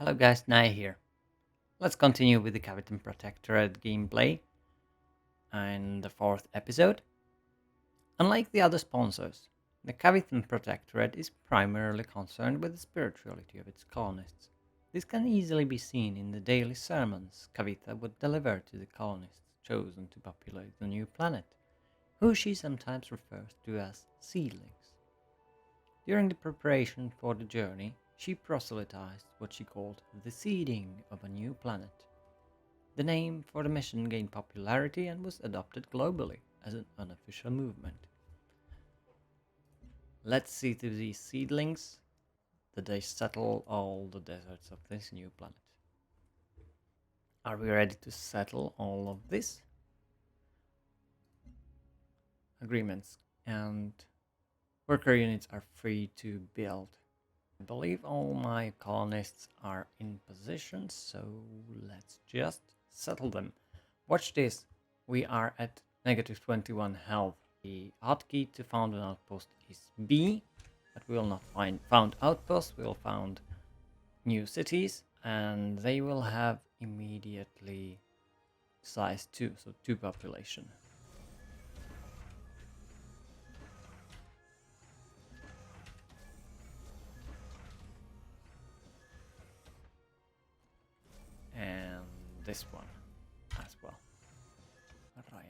Hello guys, Nai here. Let's continue with the Kavitha Protectorate gameplay and the fourth episode. Unlike the other sponsors, the Kavitha Protectorate is primarily concerned with the spirituality of its colonists. This can easily be seen in the daily sermons Kavitha would deliver to the colonists chosen to populate the new planet, who she sometimes refers to as seedlings. During the preparation for the journey, she proselytized what she called the seeding of a new planet. The name for the mission gained popularity and was adopted globally as an unofficial movement. Let's see to these seedlings that they settle all the deserts of this new planet. Are we ready to settle all of this? Agreements and worker units are free to build. I believe all my colonists are in position, so let's just settle them. Watch this. We are at negative 21 health. The hotkey to found an outpost is B, but we will not find found outposts. We will found new cities, and they will have immediately size 2, so 2 population. And this one as well. Ryan.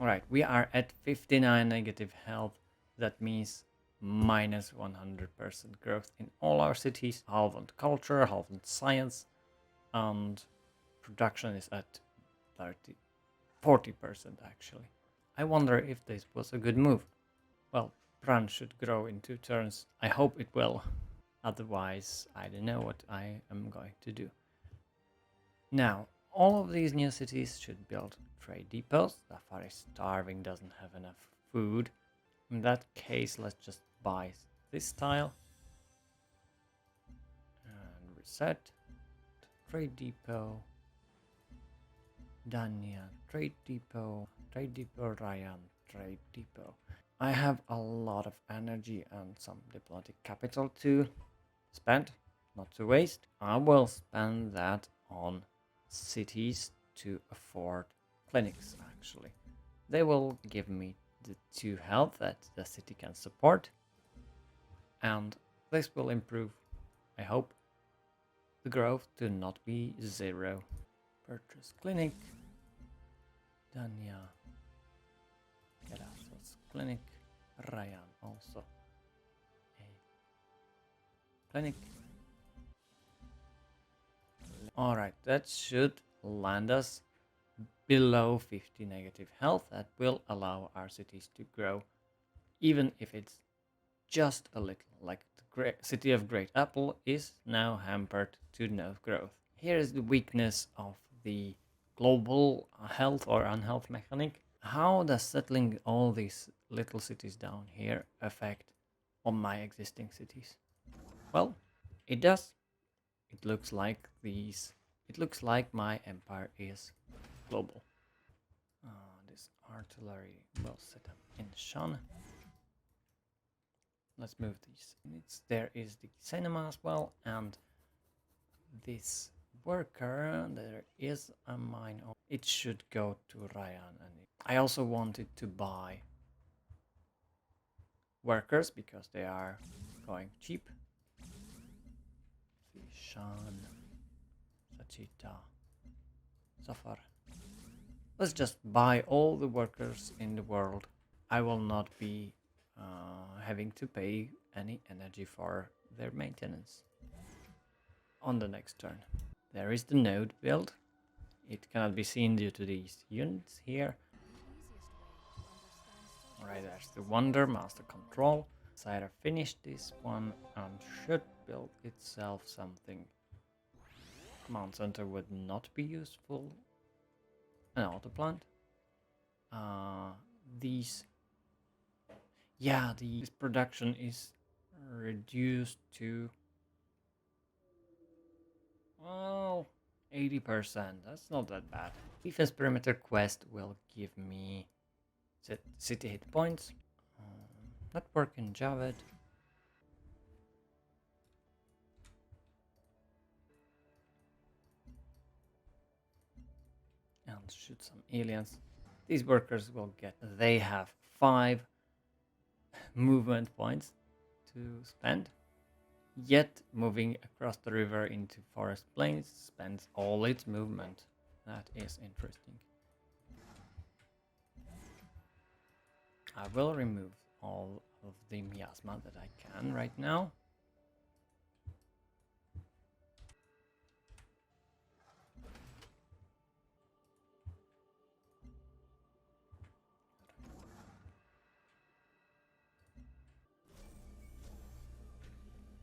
Alright, we are at 59 negative health. That means minus 100% growth in all our cities. Half on culture, half on science, and production is at 40% actually. I wonder if this was a good move. Well, Bran should grow in 2 turns. I hope it will. Otherwise, I don't know what I am going to do. Now, all of these new cities should build trade depots. Zafar is starving, doesn't have enough food. In that case, let's just buy this tile. And reset. Trade depot. Dania, trade depot, Ryan, trade depot. I have a lot of energy and some diplomatic capital to spend, not to waste. I will spend that on cities to afford clinics, actually. They will give me the 2 health that the city can support, and this will improve, I hope, the growth to not be 0. Purchase clinic. Dania. Gerassos clinic. Ryan also. A clinic. Alright, that should land us below 50 negative health. That will allow our cities to grow, even if it's just a little. Like the city of Great Apple is now hampered to no growth. Here is the weakness of the global health or unhealth mechanic. How does settling all these little cities down here affect on my existing cities? Well, it does. It looks like my empire is global. This artillery will set up in Shan. Let's move these units. There is the cinema as well, and this worker, there is a mine. It should go to Ryan. And I also wanted to buy workers because they are going cheap. Shan, Sachita, Zafar. Let's just buy all the workers in the world. I will not be having to pay any energy for their maintenance on the next turn. There is the node build. It cannot be seen due to these units here. Alright, there's the Wonder Master Control. Cider finished this one and should build itself something. Command Center would not be useful. An auto plant. This production is reduced to 80%. That's not that bad. Defense perimeter quest will give me city hit points. Network in Javed. and shoot some aliens. These workers will get, they have 5 movement points to spend. Yet moving across the river into forest plains spends all its movement. That is interesting. I will remove all of the miasma that I can right now.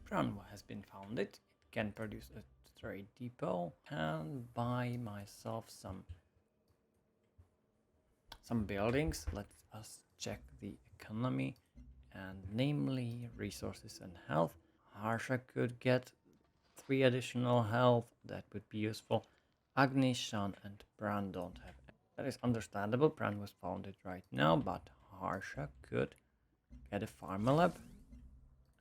Brown has been founded. It can produce a trade depot and buy myself some buildings. Let us check the economy, and namely resources and health. Harsha could get 3 additional health. That would be useful. Agni, Shan, and Bran don't have. That is understandable. Bran was founded right now, but Harsha could get a pharma lab,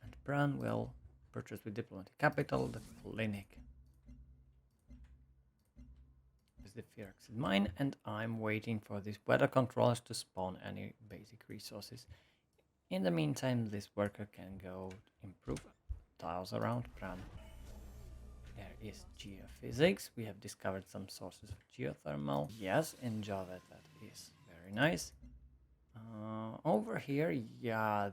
and Bran will purchase with diplomatic capital the clinic. Is the Phyrexian mine, and I'm waiting for these weather controllers to spawn any basic resources. In the meantime, this worker can go improve tiles around Bran. There is geophysics. We have discovered some sources of geothermal. Yes, in Java that is very nice. Over here, yeah,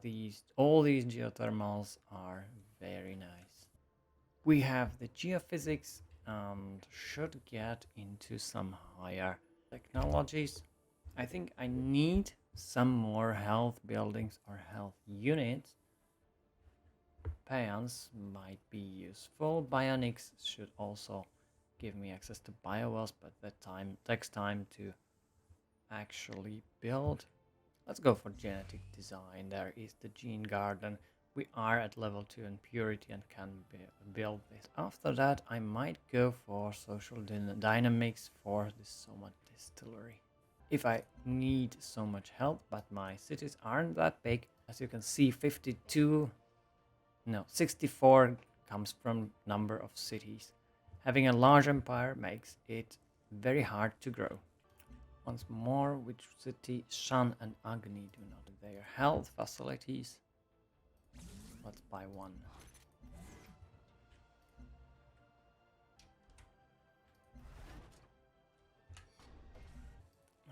all these geothermals are very nice. We have the geophysics and should get into some higher technologies. I think I need some more health buildings or health units. Peons might be useful. Bionics should also give me access to biowells, but that takes time to actually build. Let's go for genetic design. There is the gene garden. We are at level 2 in purity and can build this. After that, I might go for social dynamics for the Soma distillery. If I need so much help, but my cities aren't that big. As you can see, 64 comes from number of cities. Having a large empire makes it very hard to grow. Once more, which city? Shan and Agni do not have their health facilities. Let's buy one.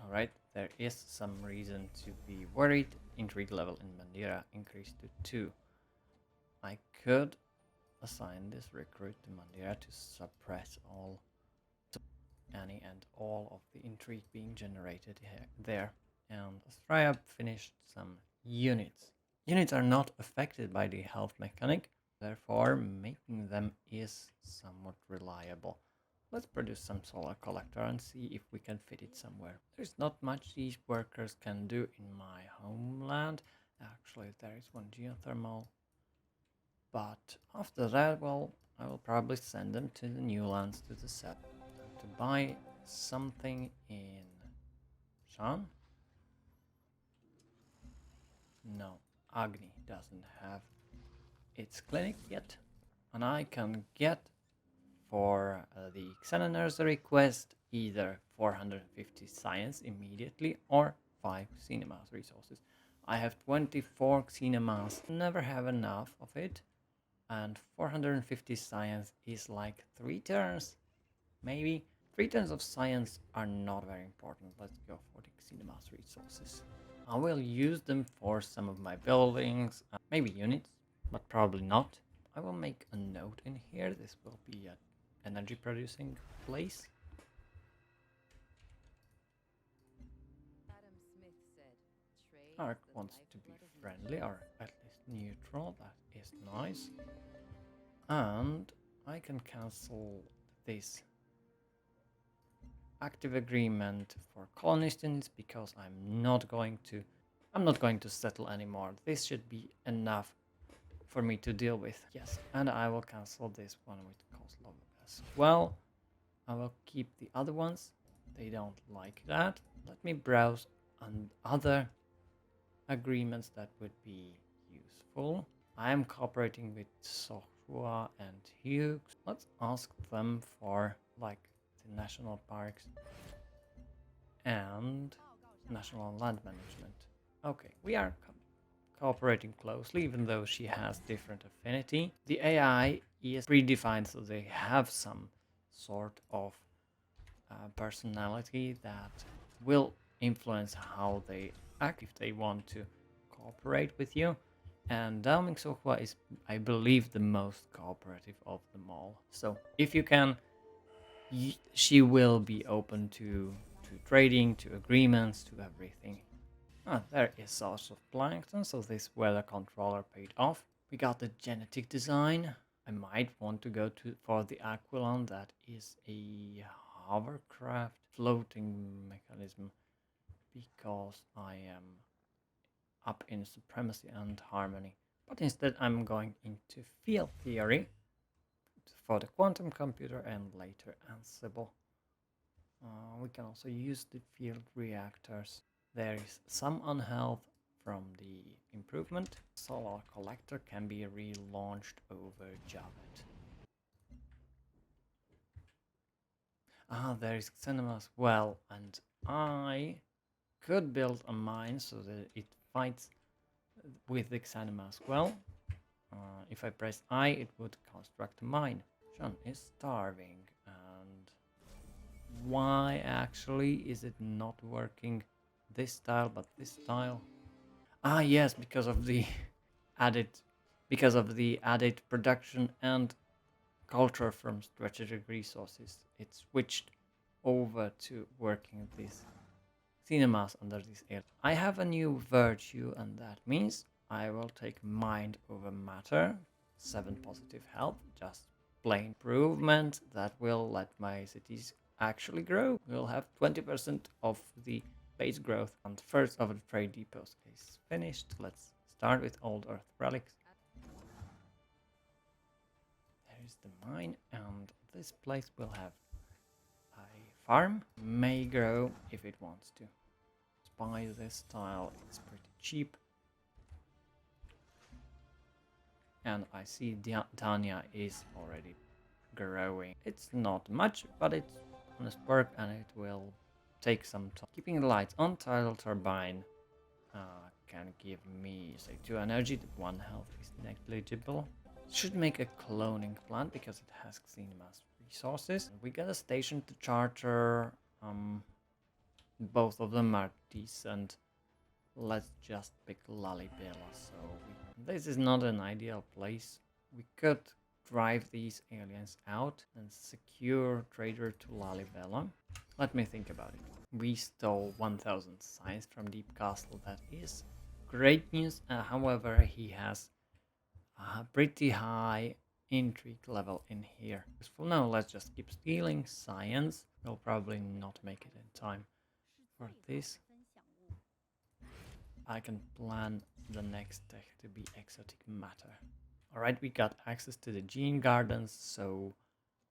Alright, there is some reason to be worried. Intrigue level in Mandira increased to 2. I could assign this recruit to Mandira to suppress any and all of the intrigue being generated there. And Australia finished some units. Units are not affected by the health mechanic, therefore making them is somewhat reliable. Let's produce some solar collector and see if we can fit it somewhere. There's not much these workers can do in my homeland. Actually, there is one geothermal. But after that, well, I will probably send them to the new lands to the south. To buy something in Shan? No, Agni doesn't have its clinic yet. And I can get for the Xena Nursery quest either 450 science immediately or 5 cinemas resources. I have 24 cinemas, never have enough of it, and 450 science is like 3 turns, maybe. 3 turns of science are not very important. Let's go for the cinemas resources. I will use them for some of my buildings, maybe units, but probably not. I will make a note in here. This will be an energy producing place. Ark wants to be friendly, or at least neutral. That is nice. And I can cancel this active agreement for colonists because I'm not going to settle anymore. This should be enough for me to deal with. Yes, and I will cancel this one with Kozlov as well. I will keep the other ones. They don't like that. Let me browse on other agreements that would be useful. I am cooperating with Sohua and Hughes. Let's ask them for like the national parks. and national land management. Okay, we are cooperating closely, even though she has different affinity. The AI is predefined, so they have some sort of personality that will influence how they act if they want to cooperate with you. And Dao Mingsohua is, I believe, the most cooperative of them all. So if you can, she will be open to trading, to agreements, to everything. Ah, there is source of plankton, so this weather controller paid off. We got the genetic design. I might want to go for the Aquilon. That is a hovercraft floating mechanism, because I am up in supremacy and harmony. But instead I'm going into field theory for the quantum computer and later Ansible. We can also use the field reactors. There is some unhealth from the improvement. Solar collector can be relaunched over Javet. There is Xenoma as well, and I could build a mine so that it fights with the Xenoma as well. If I press I, it would construct a mine. Sean is starving, and why actually is it not working this style but this style? Yes, because of the added production and culture from strategic resources. It switched over to working these cinemas under this area. I have a new virtue, and that means I will take mind over matter. 7 positive health, just plain improvement that will let my cities actually grow. We'll have 20% of the base growth, and first of the trade depots is finished. Let's start with old earth relics. There is the mine, and this place will have a farm. May grow if it wants to. Buy this tile, it's pretty cheap. And I see Danya is already growing. It's not much, but it's honest work, and it will take some time. Keeping the lights on, tidal turbine can give me, say, 2 energy. 1 health is negligible. Should make a cloning plant because it has Xenema's resources. We got a station to charter. Both of them are decent. Let's just pick Lalibela. So this is not an ideal place. We could drive these aliens out and secure trader to Lalibela. Let me think about it. We stole 1000 science from Deep Castle. That is great news. However, he has a pretty high intrigue level in here. For now, let's just keep stealing science. We'll probably not make it in time for this. I can plan the next tech to be exotic matter. Alright, we got access to the gene gardens, so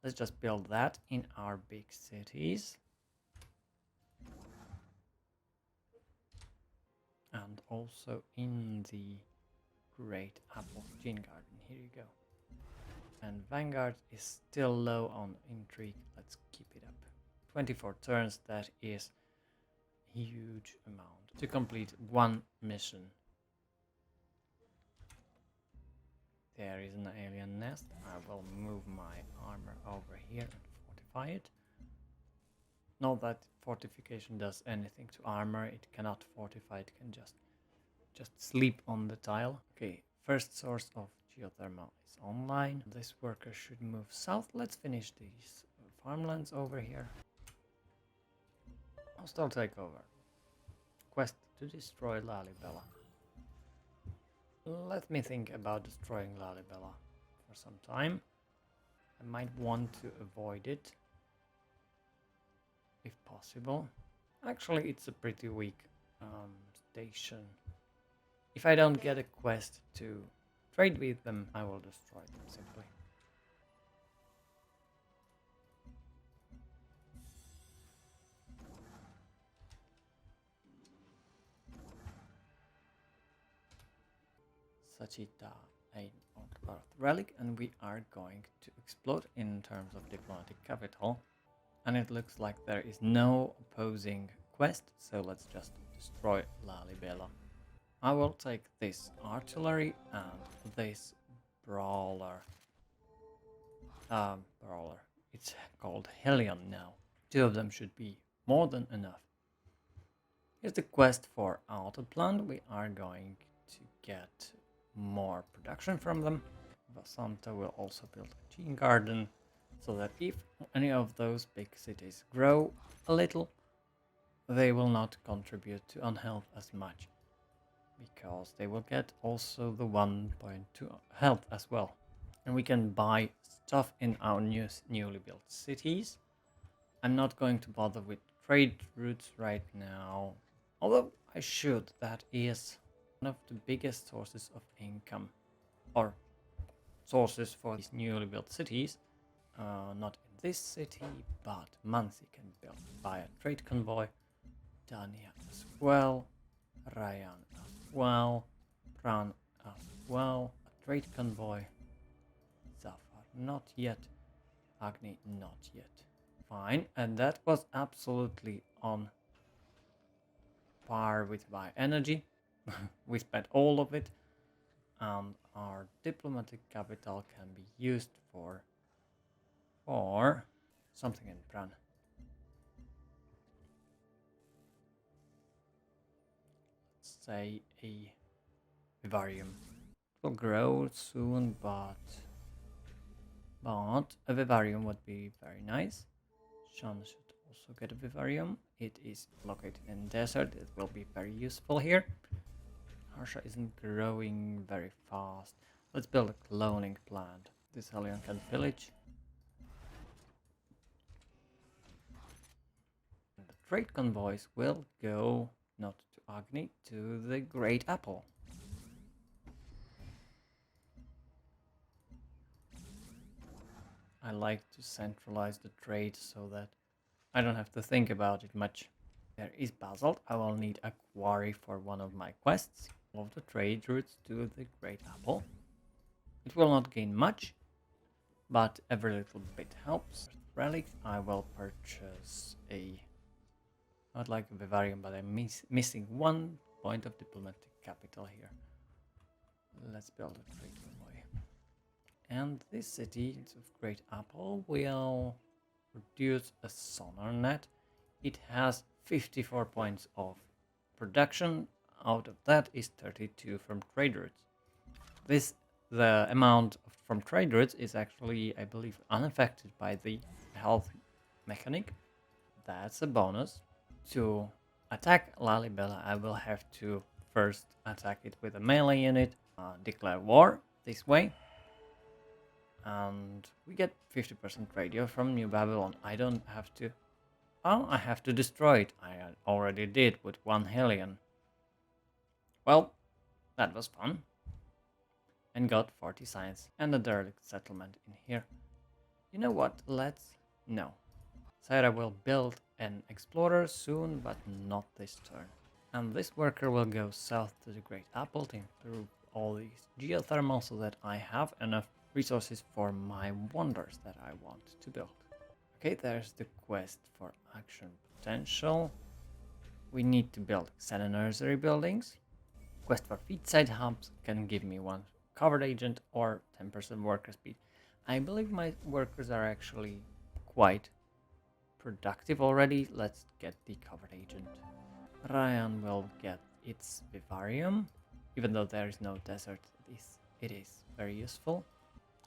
let's just build that in our big cities. And also in the Great Apple Gene Garden. Here you go. And Vanguard is still low on intrigue. Let's keep it up. 24 turns, that is a huge amount to complete 1 mission. There is an alien nest. I will move my armor over here and fortify it. Not that fortification does anything to armor. It cannot fortify. It can just sleep on the tile. Okay, first source of geothermal is online. This worker should move south. Let's finish these farmlands over here. Hostile takeover. Quest to destroy Lalibela. Let me think about destroying Lalibela for some time. I might want to avoid it if possible. Actually, it's a pretty weak station. If I don't get a quest to trade with them, I will destroy them simply. Sachita, an old earth relic, and we are going to explode in terms of diplomatic capital. And it looks like there is no opposing quest, so let's just destroy Lalibela. I will take this artillery and this brawler. Brawler. It's called Helion now. 2 of them should be more than enough. Here's the quest for Autoplant. We are going to get more production from them. Vasanta will also build a gene garden, so that if any of those big cities grow a little, they will not contribute to unhealth as much, because they will get also the 1.2 health as well. And we can buy stuff in our newly built cities. I'm not going to bother with trade routes right now, although I should. That is one of the biggest sources of income, or sources for these newly built cities. Not in this city, but Mansi can buy a trade convoy, Dania as well, Ryan as well, Pran as well, a trade convoy, Zafar not yet, Agni not yet. Fine, and that was absolutely on par with my energy. We spent all of it, and our diplomatic capital can be used for something in Bran. Let's say a vivarium. It will grow soon, but a vivarium would be very nice. Sean should also get a vivarium. It is located in desert. It will be very useful here. Harsha isn't growing very fast. Let's build a cloning plant. This Helion can pillage. And the trade convoys will go not to Agni, to the Great Apple. I like to centralize the trade so that I don't have to think about it much. There is basalt. I will need a quarry for one of my quests. Of the trade routes to the Great Apple. It will not gain much, but every little bit helps. Relic, I will purchase a... Not like a vivarium, but I'm missing 1 point of diplomatic capital here. Let's build a trade convoy. And this city of Great Apple will produce a sonar net. It has 54 points of production. Out of that is 32 from trade routes. The amount from trade routes is actually, I believe, unaffected by the health mechanic. That's a bonus. To attack Lalibela, I will have to first attack it with a melee unit, declare war this way. And we get 50% radio from New Babylon. I don't have to... Oh, I have to destroy it. I already did with 1 Helion. Well, that was fun. And got 40 science and a derelict settlement in here. You know what? No. Sarah will build an explorer soon, but not this turn. And this worker will go south to the Great Apple to improve all these geothermal so that I have enough resources for my wonders that I want to build. Okay, there's the quest for action potential. We need to build Xena nursery buildings. Quest for feedside hubs can give me 1 covered agent or 10% worker speed. I believe my workers are actually quite productive already. Let's get the covered agent. Ryan will get its vivarium, even though there is no desert. It is very useful.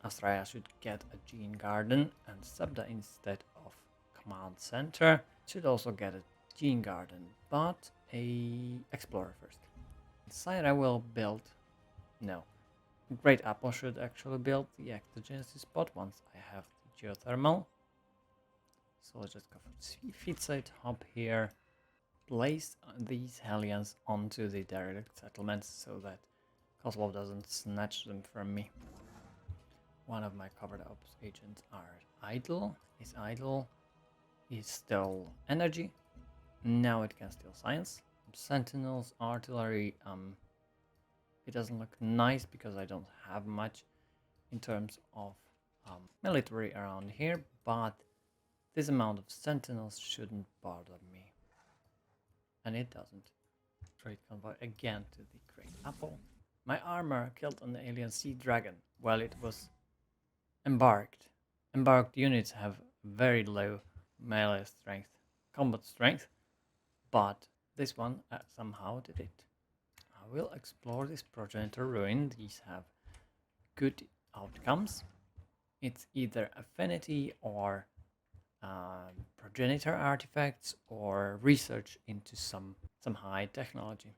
Astraya should get a gene garden, and Sabda, instead of command center, should also get a gene garden, but a explorer first. Syra will build... No. Great Apple should actually build the ectogenesis spot once I have the geothermal. So let's just go for feedside hub here. Place these Hellions onto the derelict settlements so that Kozlov doesn't snatch them from me. One of my covered ops agents are idle. Is still energy. Now it can steal science. Sentinels, artillery, it doesn't look nice because I don't have much in terms of military around here, but this amount of sentinels shouldn't bother me. And it doesn't. Trade convoy again to the Great Apple. My armor killed an alien sea dragon while it was embarked. Embarked units have very low melee strength, combat strength, but this one somehow did it. I will explore this progenitor ruin. These have good outcomes. It's either affinity or progenitor artifacts or research into some high technology.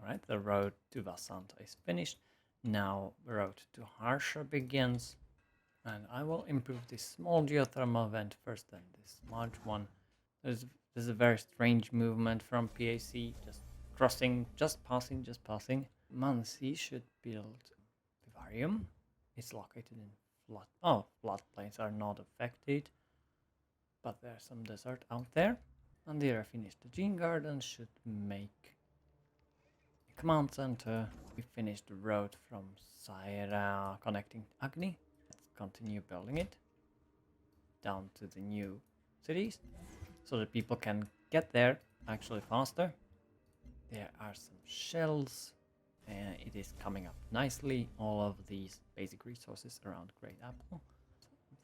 Alright, the road to Vasanta is finished. Now the road to Harsha begins. And I will improve this small geothermal vent first, then this large one. There's a very strange movement from PAC, just crossing, just passing. Mansi should build Vivarium. It's located in floodplains are not affected, but there's some desert out there. And there I finished the Gene Garden, should make a command center. We finished the road from Saira connecting Agni. Let's continue building it down to the new cities so that people can get there actually faster. There are some shells and it is coming up nicely. All of these basic resources around Great Apple.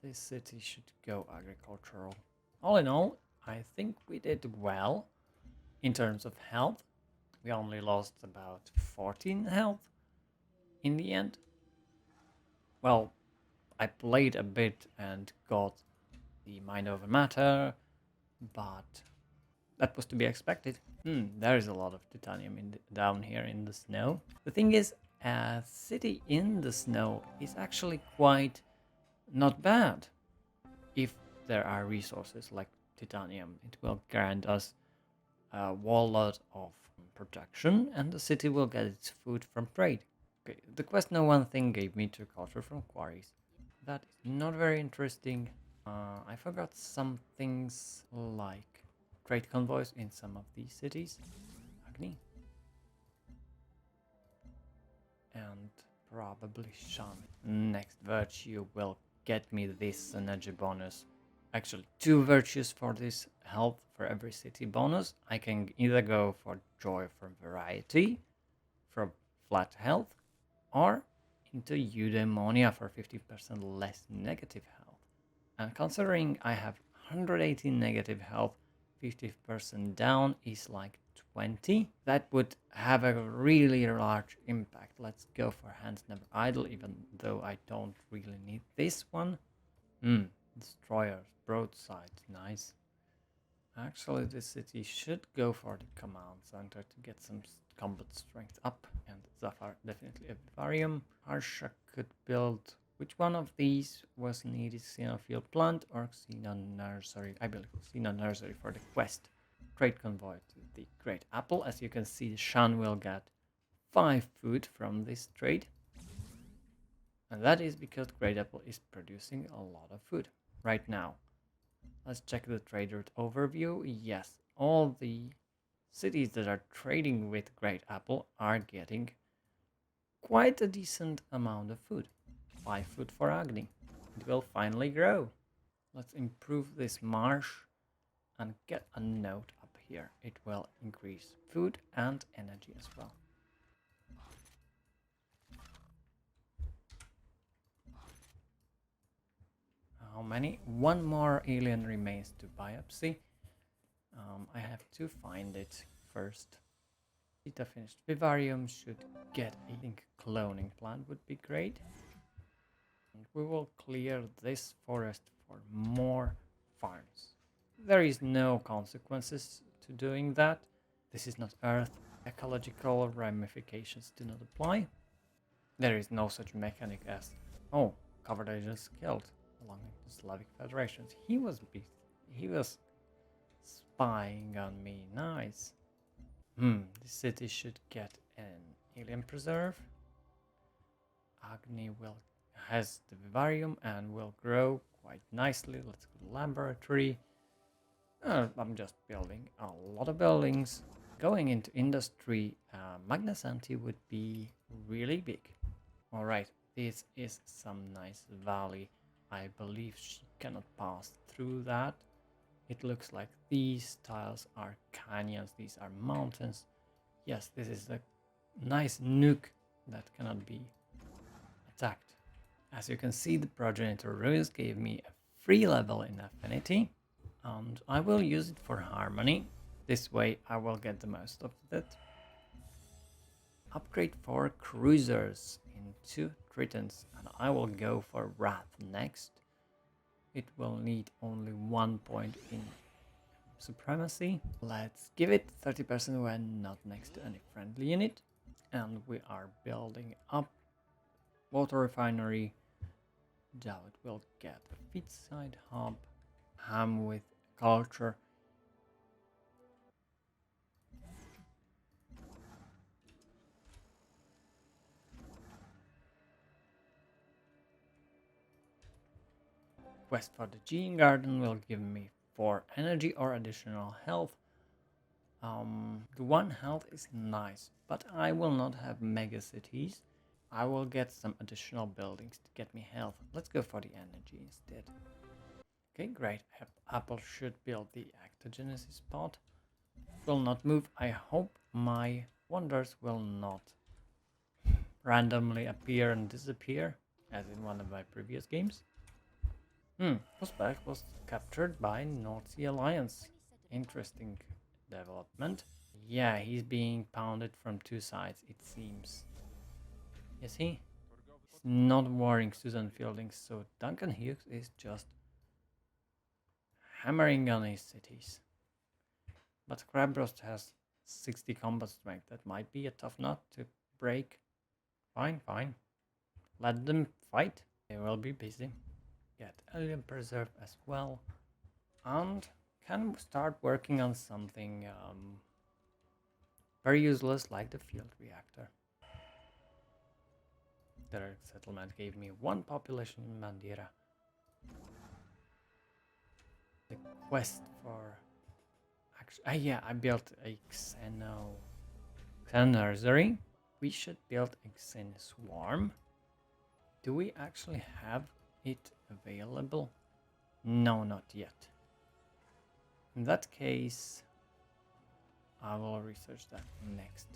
This city should go agricultural. All in all, I think we did well in terms of health. We only lost about 14 health in the end. Well, I played a bit and got the mind over matter, but that was to be expected. There is a lot of titanium down here in the snow. The thing is, a city in the snow is actually quite not bad. If there are resources like titanium, it will grant us a lot of protection, and the city will get its food from trade. Okay, the quest no one thing gave me to culture from quarries. That is not very interesting. I forgot some things like trade convoys in some of these cities. Agni. And probably Shan. Next virtue will get me this energy bonus. Actually, 2 virtues for this health for every city bonus. I can either go for joy from variety, for flat health, or into eudaimonia for 50% less negative health. And considering I have 118 negative health, 50% down is like 20. That would have a really large impact. Let's go for Hands Never Idle, even though I don't really need this one. Destroyers, broadsides, nice. Actually, this city should go for the command center to get some combat strength up. And Zafar, definitely a Vivarium. Harsha could build... Which one of these was needed? Xenofield plant or Xeno nursery? I believe Xeno nursery for the quest. Trade convoy to the Great Apple. As you can see, Shan will get 5 food from this trade. And that is because Great Apple is producing a lot of food right now. Let's check the trade route overview. Yes, all the cities that are trading with Great Apple are getting quite a decent amount of food. 5 food for Agni. It will finally grow. Let's improve this marsh and get a note up here. It will increase food and energy as well. How many? 1 more alien remains to biopsy. I have to find it first. Kavitha finished. Vivarium should get, I think, cloning plant would be great. And we will clear this forest for more farms. There is no consequences to doing that. This is not Earth. Ecological ramifications do not apply. There is no such mechanic as, oh, Kavitha just killed belonging to Slavic Federations. He was spying on me. Nice. The city should get an alien preserve. Agni has the vivarium and will grow quite nicely. Let's go to laboratory. I'm just building a lot of buildings. Going into industry, Magnasanti would be really big. Alright, this is some nice valley. I believe she cannot pass through that. It looks like these tiles are canyons, these are mountains. Yes, this is a nice nuke that cannot be attacked. As you can see, the progenitor ruins gave me a free level in affinity, and I will use it for harmony. This way I will get the most of it. Upgrade for cruisers into Tritons, and I will go for Wrath next. It will need only 1 point in supremacy. Let's give it 30% when not next to any friendly unit. And we are building up water refinery. David will get a feedside hub, ham with culture. Quest for the Gene Garden will give me 4 energy or additional health. The 1 health is nice, but I will not have mega cities. I will get some additional buildings to get me health. Let's go for the energy instead. Okay, great. Apple should build the ectogenesis pod. Will not move. I hope my wonders will not randomly appear and disappear, as in one of my previous games. Uzbek was captured by North Sea Alliance. Interesting development. Yeah, he's being pounded from 2 sides, it seems. Is he? He's not warring Susan Fielding, so Duncan Hughes is just hammering on his cities. But Crabrost has 60 combat strength. That might be a tough nut to break. Fine, fine. Let them fight. They will be busy. Get Alien Preserve as well. And can start working on something very useless like the field reactor. The settlement gave me 1 population in Mandira. The quest for... yeah, I built a Xeno nursery. We should build a Xen swarm. Do we actually have it available? No, not yet. In that case, I will research that next.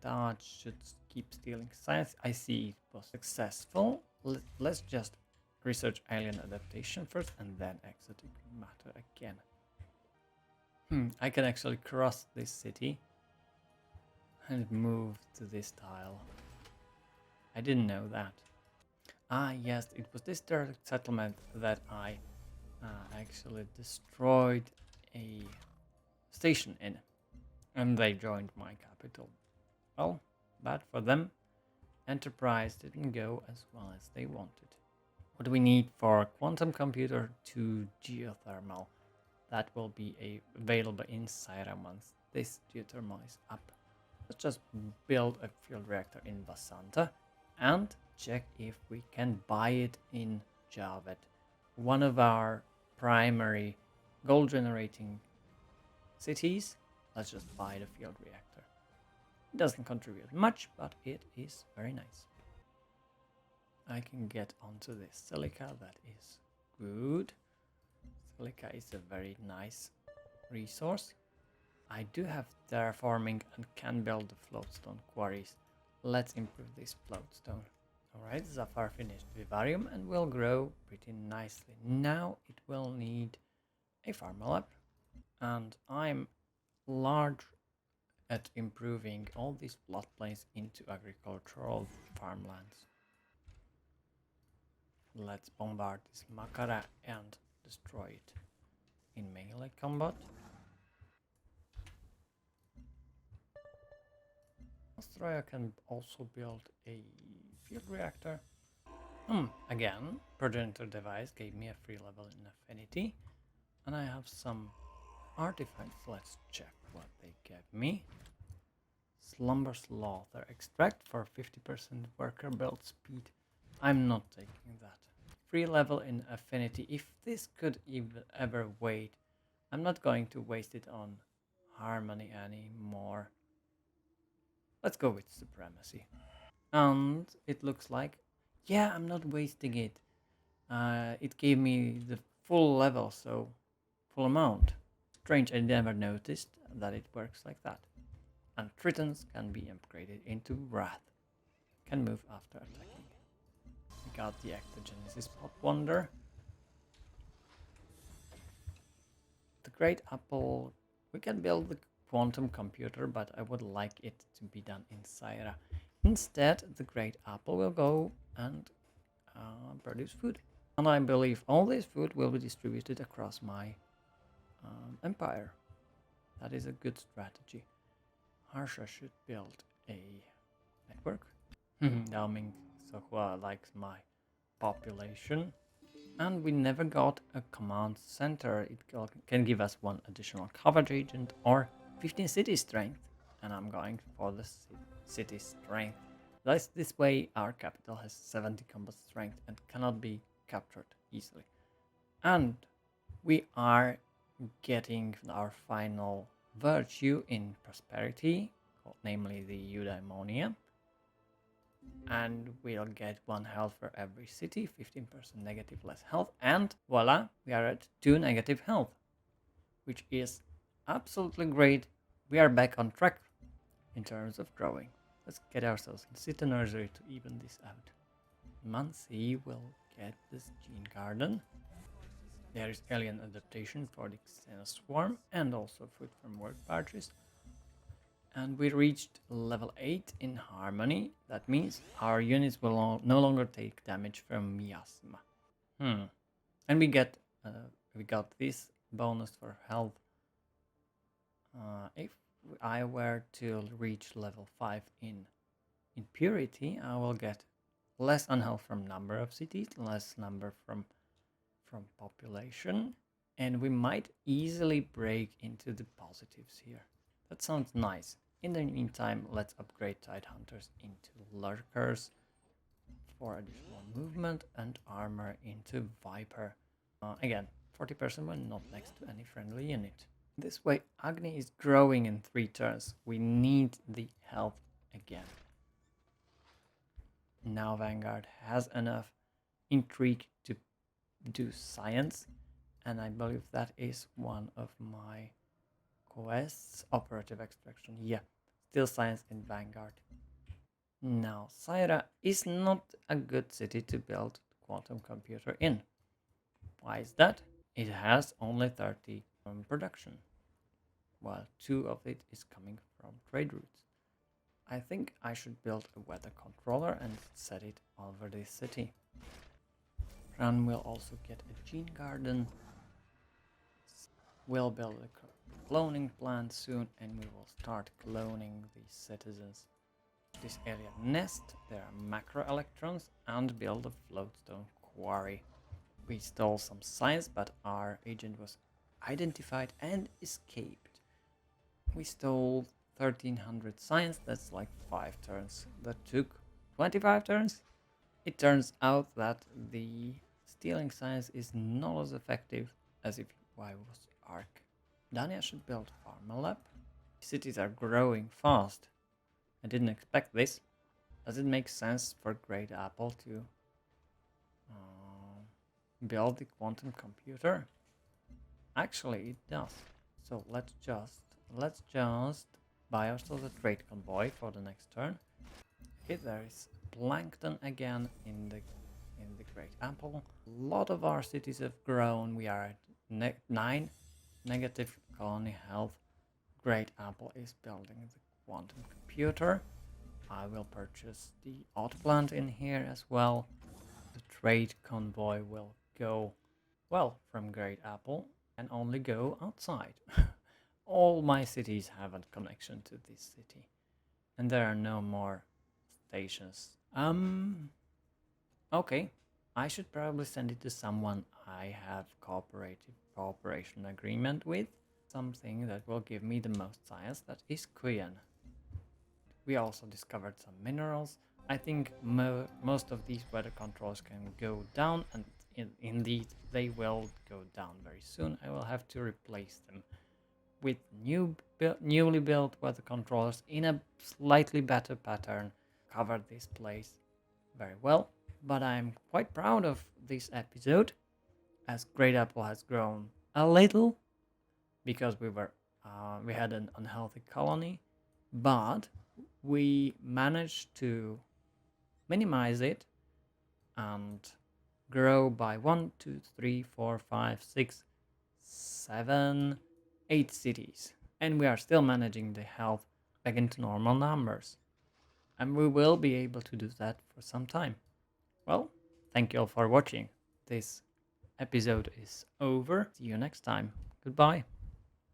That should keep stealing science. I see it was successful. Let's just research alien adaptation first and then exotic matter again. I can actually cross this city and move to this tile. I didn't know that. Ah, yes, it was this direct settlement that I actually destroyed a station in, and they joined my capital. Well, bad for them. Enterprise didn't go as well as they wanted. What do we need for quantum computer to geothermal? That will be available in Syra once this geothermal is up. Let's just build a field reactor in Vasanta and check if we can buy it in Javet, one of our primary gold generating cities. Let's just buy the field reactor. It doesn't contribute much, but it is very nice. I can get onto this silica, that is good. Silica is a very nice resource. I do have terraforming and can build the floatstone quarries. Let's improve this floatstone. Alright, Zafar finished Vivarium and will grow pretty nicely. Now it will need a farm lab, and I'm large at improving all these floodplains into agricultural farmlands. Let's bombard this Makara and destroy it in melee combat. Australia can also build a field reactor. Again, progenitor device gave me a free level in affinity, and I have some artifacts. Let's check what they gave me. Slumber Slaughter extract for 50% worker build speed. I'm not taking that. Free level in affinity. If this could ever wait, I'm not going to waste it on harmony anymore. Let's go with supremacy. And it looks like, yeah, I'm not wasting it. It gave me the full level, so equal amount. Strange, I never noticed that it works like that. And Tritons can be upgraded into Wrath. Can move after attacking. We got the Ectogenesis Pop Wonder. The Great Apple, we can build the quantum computer, but I would like it to be done in Syra. Instead, the Great Apple will go and produce food. And I believe all this food will be distributed across my empire. That is a good strategy. Harsha should build a network. Yao Ming Sohua likes my population. And we never got a command center. It can give us 1 additional coverage agent or 15 city strength. And I'm going for the city strength. This way our capital has 70 combat strength and cannot be captured easily. And we are getting our final virtue in prosperity, namely the eudaimonia. And we'll get 1 health for every city, 15% negative less health, and voila, we are at 2 negative health, which is absolutely great. We are back on track in terms of growing. Let's get ourselves in City Nursery to even this out. Mansi will get this Gene Garden. There is alien adaptation for the Xenoswarm and also food from work barges. And we reached level 8 in Harmony. That means our units will no longer take damage from miasma. And we got this bonus for health. If I were to reach level 5 in Purity, I will get less unhealth from number of cities, less number from population, and we might easily break into the positives here. That sounds nice. In the meantime, let's upgrade Tidehunters into Lurkers for additional movement and armor into Viper. Again, 40% when not next to any friendly unit. This way, Agni is growing in 3 turns. We need the health again. Now Vanguard has enough intrigue to do science, and I believe that is one of my quests. Operative extraction, yeah, still science in Vanguard. Now Syra is not a good city to build quantum computer in. Why is that? It has only 30 production, while 2 of it is coming from trade routes. I think I should build a weather controller and set it over this city. Ran will also get a Gene Garden. We'll build a cloning plant soon, and we will start cloning the citizens. This alien nest, there are macro electrons, and build a floatstone quarry. We stole some science, but our agent was identified and escaped. We stole 1300 science, that's like 5 turns. That took 25 turns. It turns out that the stealing science is not as effective as if I was the Ark. Dania should build Pharma Lab. Cities are growing fast. I didn't expect this. Does it make sense for Great Apple to build the quantum computer? Actually, it does. So let's just buy ourselves a trade convoy for the next turn. Okay, there is plankton again in the Great Apple. A lot of our cities have grown. We are at 9 negative colony health. Great Apple is building the quantum computer. I will purchase the autoplant in here as well. The trade convoy will go, well, from Great Apple and only go outside. All my cities have a connection to this city, and there are no more stations. Okay, I should probably send it to someone I have cooperation agreement with. Something that will give me the most science, that is Kuyan. We also discovered some minerals. I think most of these weather controls can go down, and indeed they will go down very soon. I will have to replace them with newly built weather controllers in a slightly better pattern. Covered this place very well, but I'm quite proud of this episode, as Great Apple has grown a little, because we had an unhealthy colony, but we managed to minimize it and grow by 1, 2, 3, 4, 5, 6, 7, 8 cities. And we are still managing the health back into normal numbers. And we will be able to do that for some time. Well, thank you all for watching. This episode is over. See you next time. Goodbye.